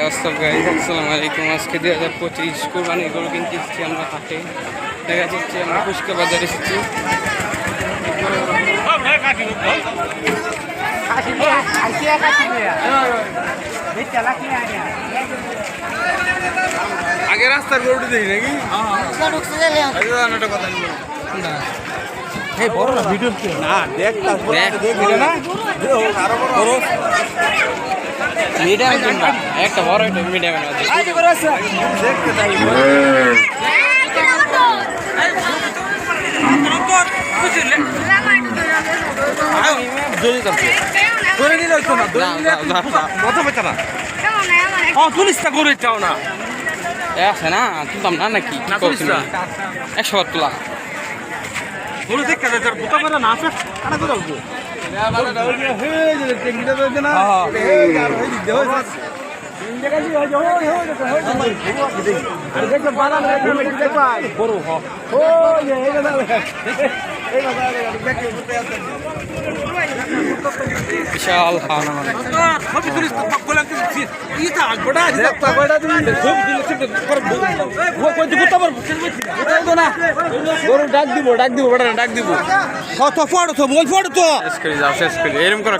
আসসালামু আলাইকুম। আজকে 2025 কোরবানি গরু কিনতে এসেছি আমরা হাটে। দেখা যাচ্ছে আমরা পুষ্কা বাজারে এসেছি। আগে রাস্তার গরুটি দেখি নাকি কথা বড় না ভিডিও না দেখ না মিডিয়াম কিনবা একটা বড় একটা মিডিয়াম আছে দেখতে তাই করে নিলে হইতো না কথা বলছে না পুলিশটা করে চাও না আছে না তুলতাম না নাকি 100 তোলা বলে দেখ বোকা করে না আছে কাটা করে উঠবো বিশাল ডাক দিব ডাক দিব ডাক দিব ফটো ফটো তো বল ফটো তো শেষ করে যাও শেষ করে এরকম করো